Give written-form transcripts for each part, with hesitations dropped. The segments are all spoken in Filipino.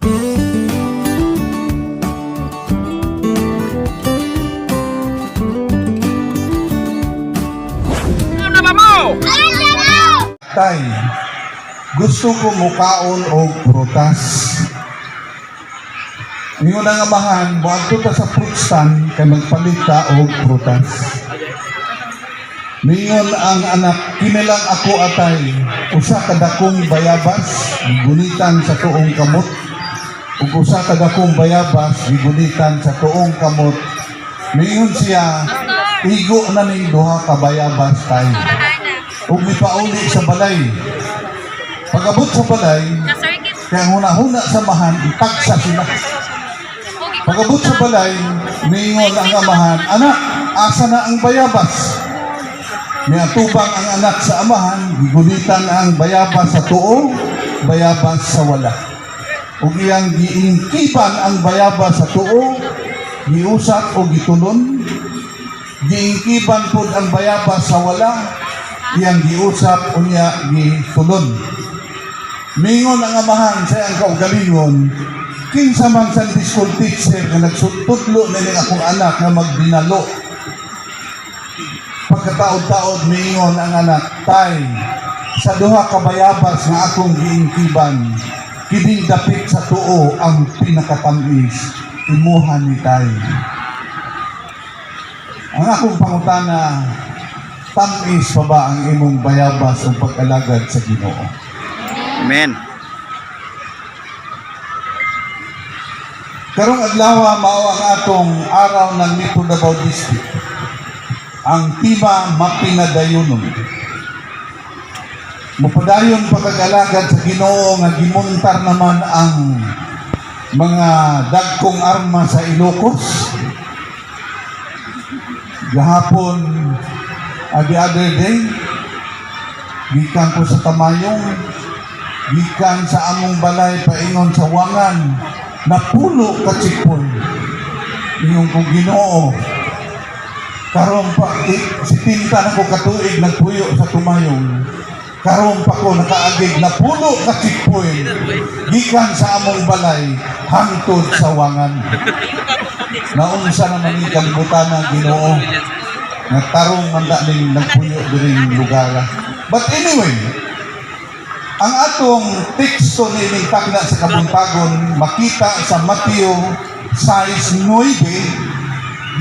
Tay, gusto ko mukaon og prutas. Ngayon ang amahan, buwagto ta sa fruit stand kay magpalit ta og prutas. Ngayon ang anak, kinilang ako atay, usa kadakong bayabas, gunitan sa tuong kamot. Ug usa kadakong bayabas, gunitan sa tuong kamot. Ngayon siya, igo na ning duha ka bayabas tayo. Ug mipauli sa balay. Pag-abot sa balay, kaya huna-huna sa mahan, itagsa sila. Pag-abot sa balay, ningon ang amahan, anak, asa na ang bayabas? May atubang ang anak sa amahan, gigulitan ang bayabas sa tuo, bayabas sa wala. Ug iyang giingkipan ang bayabas sa tuo, giusap o gitulon, giingkipan pud ang bayabas sa wala, iyang giusap o niya gitulon. Mingon ang amahan sa iyang kaugalingon, kinsa man Sunday school teacher nga nagsutudlo nila akong anak na magbinalo. Pagkataod-taod mingon ang anak, tay, sa duha ka bayabas nga akong giingkiban, kiding dapit sa tuo ang pinakatamis, imuhan ni tay. Ang akong pangutana, tamis pa ba ang imong bayabas o pag-alagad sa Ginoo? Amen. Karong adlaw mao ang atong araw ng Metro Davao District. Ang tiba mapinadayonon. Mupadayon pagkagalagad sa Ginoo nga gimuntar naman ang mga dagkong arma sa Ilocos. Gahapon, the other day, gikan ko sa Tamayong, gikan sa among balay paingon sa Wangan, napulo ka chikpon. Iyong kong Ginoo, karon pa, si Tinta na ko katuig nagpuyo sa Tumayong, karon pa ko nakaagig, napulo ka chikpon, gikan sa among balay, hangtod sa Wangan. Naunsa naman yung kalibutan ng Ginoo, nagtarong manda ning nagpuyo diring lugar. But anyway, ang atong teksto nining takda sa kabuntagon makita sa Mateo 6:9.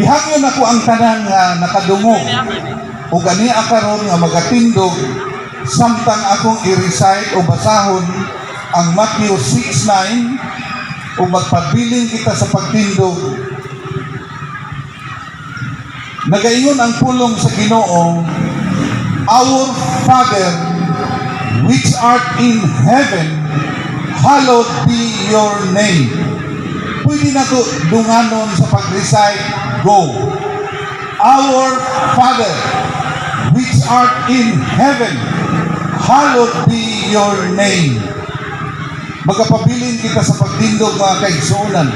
Gihangyon ako ang tanan nga nakadungog ug ani karon nga magatindog samtang akong i-recite o basahon ang Mateo 6:9 ug magpabiling kita sa pagtindog. Nagaingon ang pulong sa Ginoo, Our Father, which art in heaven, hallowed be your name. Pwede na ito dunganon sa pag-recite, go. Our Father, which art in heaven, hallowed be your name. Magapabilin kita sa pagtindog mga kaigsuunan.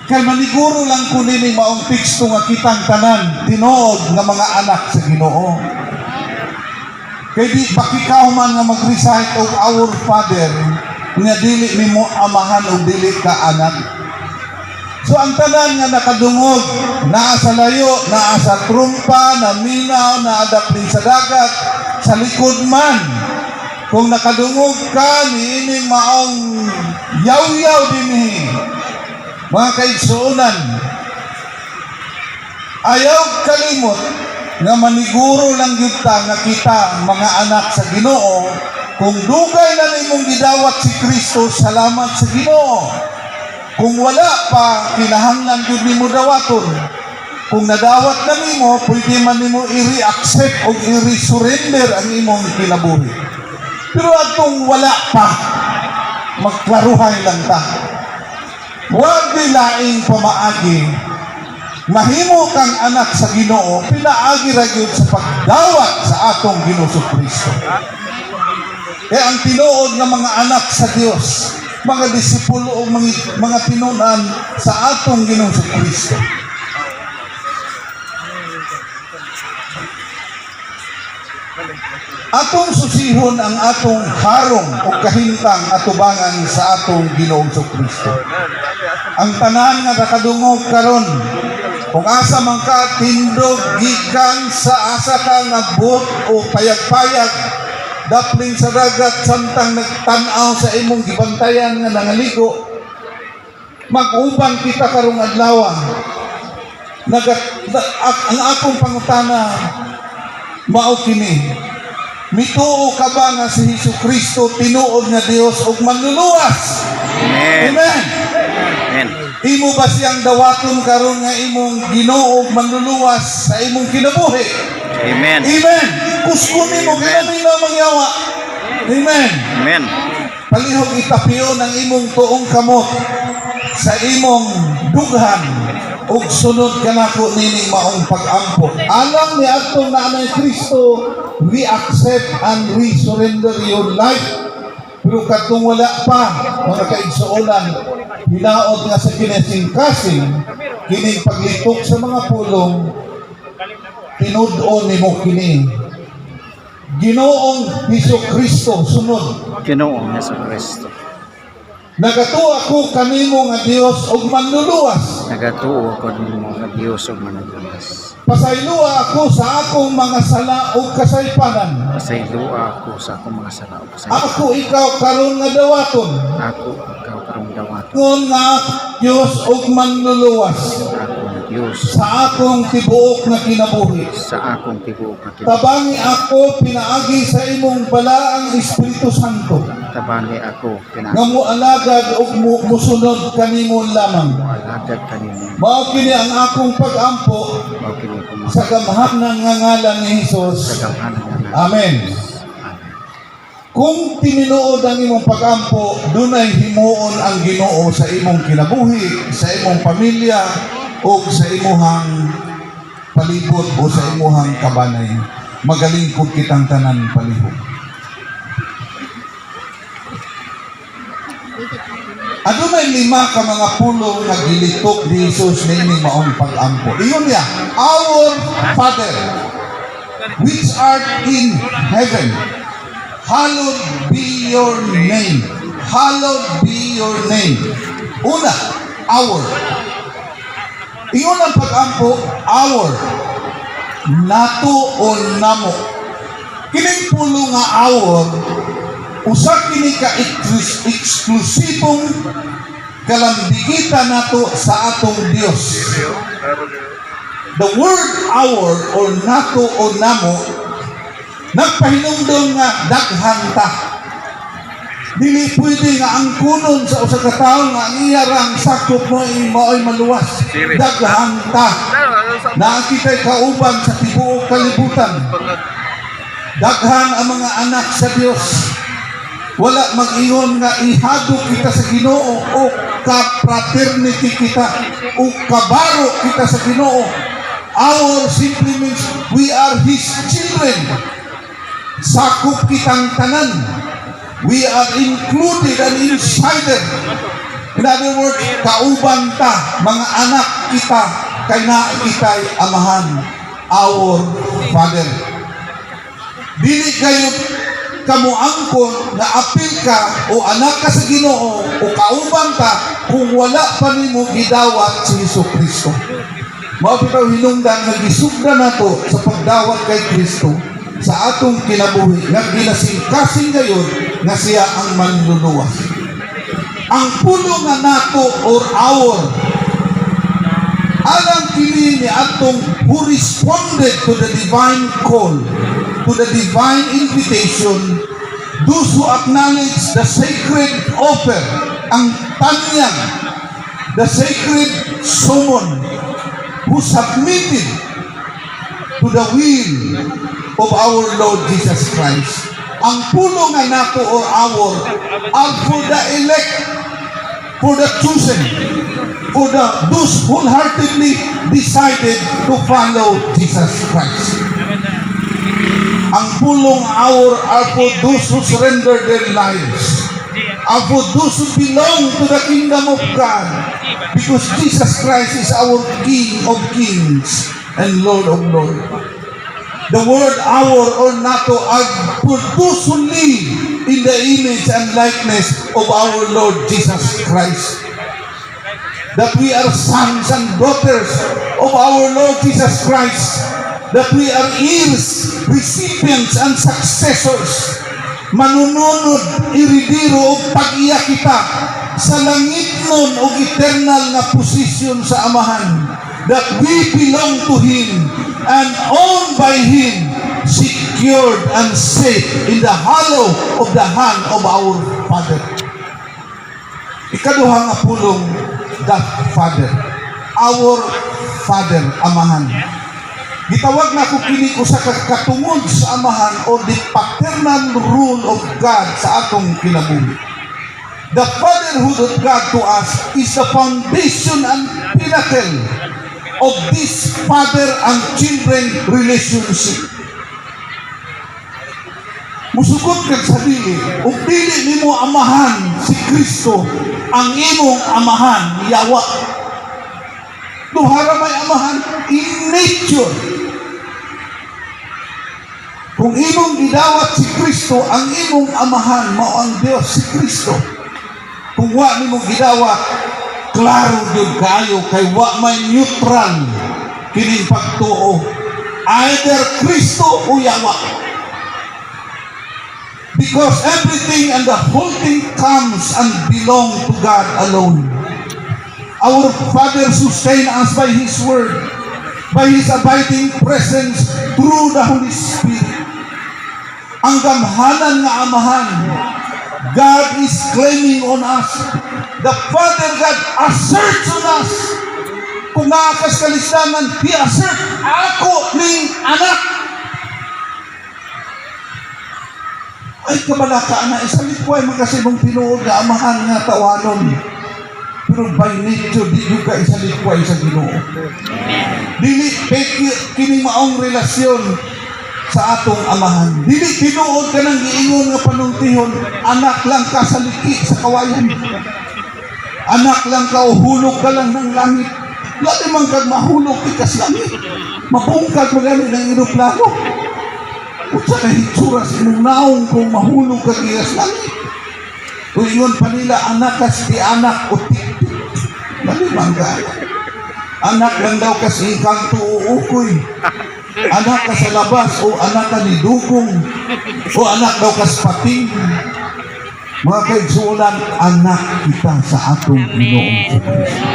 Kaya maniguro lang ko nini maong teksto nga kitang tanan, tinuod nga mga anak sa Ginoo. Kaya di bakikaw man nga mag-recite og Our Father, nga dili nimo amahan o dili ka anak. So ang tanan nga nakadungog, naa sa layo, naa sa trumpa, naminaw, naadapin sa dagat, sa likod man. Kung nakadungog ka, niining maong yaw-yaw dinhi. Mga kaigsuunan, ayaw kalimot nga maniguro lang yun ta nga kita mga anak sa Ginoo. Kung dugay na nimong gidawat si Kristo, salamat sa Ginoo. Kung wala pa, kinahanglan yun nimo dawaton. Kung nadawat na nimo, pwede man nimo i-re-accept o i-re-surrender ang imong kinabuhi. Pero atong wala pa, magklaruhay lang ta. Huwag nilaing pamaagi, mahimo kang anak sa Ginoo, pinaagi ra gyud sa pagdawat sa atong Ginoo Kristo. Kaya ang tinuod ng mga anak sa Dios, mga disipulo o mga tinunan sa atong Ginoo Kristo. Atong susihon ang atong harong o kahintang atubangan sa atong Ginoong Kristo. Ang tanan nga nakadungog karon, kung asa man ka tindog gikan sa asa ka nga boat o payag-payag, dapling sa dagat samtang nagtan-aw sa imong gibantayan nga nangaligo, mag-ubang kita karong adlaw. Ang akong pangutana mao kini, mituo ka ba nga si Jesucristo tinuod nga Dios ug manluluwas? Amen. Amen. Amen. Imo ba siyang dawaton karon nga imong Ginoo ug manluluwas sa imong kinabuhi? Amen. Amen. Kuskuni mo kini na mangyawa. Amen. Amen. Palihog itapion ang imong tuong kamot sa imong dughan ug sunod kanako nining maong pag-ampo. Alang ni atong Nanay Kristo, we accept and we surrender your life. Pero katong wala pa, mga kaigsuonan, hinaot nga sa kinesing-kasing, kining paglitok sa mga pulong, tinud-on ni mo kini. Ginoong Jesucristo, sunod. Ginoong Jesucristo. Nagatuo ako kanimo nga Dios ug manluluwas. Nagatuo ko nimo nga Dios ug manluluwas. Pasayloa ako sa akong mga sala ug kasaypanan. Pasayloa ako sa akong mga sala ug kasaypanan. Ako ikaw karon nga dawaton. Ako ikaw karong dawaton. Ngon nga Dios ug manluluwas. Ako nga Dios Sa akong tibuok nga kinabuhi. sa akong tibuok nga kinabuhi. Tabangi ako pinaagi sa imong balaang Espiritu Santo. Tabangi ako Nga pinag mualagad ug musunod kanimo lamang. alagad kanimo. Mao kini ang akong pag-ampo Mao kini ko sa gamhanan nga ngalan ni Hesus. sa gamhanan nga Amen. Kung tininuod ang imong pag-ampo, dunay himuon ang Ginoo sa imong kinabuhi, sa imong pamilya, o sa imuhang palibot o sa imuhang kabanay. Magaling kong kitang tanan palihog. Adunay 5 ka mga pulong nga gilitok ni Jesus na ining maong pag-ampo. Iyon niya, Our Father, which art in heaven, hallowed be your name. Hallowed be your name. Una, our. Iyon ang pag-ampo, our. Nato o namo. Kining pulo nga our, usa kini ka eksklusibong kalambigitan nato sa atong Dios. The word our or nato o namo nagpahinumdom nga daghan ta. Dili pwede nga ang kunon sa usa ka tawo nga ang iyarang sakop mo mao'y maluwas. Daghan ta. Nakita'y kauban sa tibuok kalibutan. Daghan ang mga anak sa Dios. Wala mag-ingon nga ihadok kita sa Ginoo o ka-fraternity kita o kabaro kita sa Ginoo. Our simply means we are His children. Sakop kitang tanan. We are included and insider. In other words, kauban ta, mga anak kita, kay na kita'y amahan. Our Father. Dili kayo kamuangkon na apil ka o anak ka sa Ginoo o kauban ka kung wala pa nimo gidawat si Jesucristo. Mao bitaw hinungdan nga gisugdan nato sa pagdawat kay Kristo sa atong kinabuhi nga ginasingkasing gayon nga siya ang manluluwas. Ang pulo nga nato or our alang kini ni atong who responded to the divine call, to the divine invitation, those who acknowledge the sacred offer, ang tanyag, the sacred summon, who submitted to the will of our Lord Jesus Christ. Ang pulo nga nato or our are for the elect, for the chosen, for those wholeheartedly decided to follow Jesus Christ. Ang pulong our are for those who surrender their lives, are for those who belong to the kingdom of God, because Jesus Christ is our King of kings and Lord of lords. The word our or nato are for those who live in the image and likeness of our Lord Jesus Christ. That we are sons and daughters of our Lord Jesus Christ. That we are heirs, recipients, and successors. Manununod, iridiro o pag-iya kita sa langit nun o eternal na posisyon sa Amahan. That we belong to Him and owned by Him, secured and safe in the hollow of the hand of our Father. Ikaduha nga pulong, the Father. Our Father, Amahan. Gitawag na ko kini ko sa katungod sa Amahan o the paternal rule of God sa atong kinabuhi. The fatherhood of God to us is the foundation and pinnacle of this father and children relationship. Musugot kag sarili, ug dili nimo amahan si Kristo, ang imong amahan yawa. Duhara may amahan in nature. Kung imong gidawat si Kristo, ang imong amahan mao ang Dios si Kristo. Kung wa nimo gidawat, klaro gyud kayo kay wa may neutral kining pagtuo. Either Kristo o yawa. Because everything and the whole thing comes and belong to God alone. Our Father sustain us by His Word, by His abiding presence through the Holy Spirit. Ang gamhanan nga amahan, God is claiming on us. The Father God asserts on us. Kung nakakas kalistanan, He assert, ako ning anak. Ay, kabalaka na, isalikway magkasimong tinuod na amahan nga tawanon. Pero by nature, di yung ka isalikway sa Ginoo. Dili, kini maong relasyon sa atong amahan. Dili, tinuod ka ng giingon nga panungtihon, anak lang ka sa liki, sa kawayan. Anak lang ka o hulog ka lang ng langit. Lati man kag mahulog ikas langit. Mapungkag magamit ng aeroplano. Kutsa ka hitsura sa imong naong kung mahulog ka kiyas langit. Kung ingon pa nila, anak kas di anak o tiktik. Malimang ka. Anak lang daw kasi ikang tuuukoy. Anak ka sa labas o anak ka ni dugong o anak daw kas pating. Mga kaigsuulan, anak kita sa atong Pinoong sa Kristo.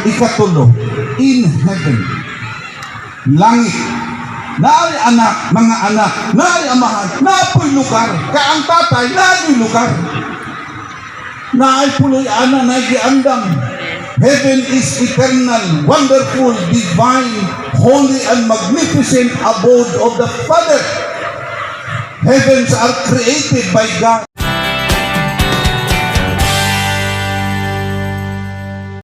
Ikatulo, in heaven, langit, naay anak, mga anak, naay amahan, naapoy lugar, kaang tatay, naay lugar. Naay puloy ana, naay giandam. Heaven is eternal, wonderful, divine, holy, and magnificent abode of the Father. Heavens are created by God.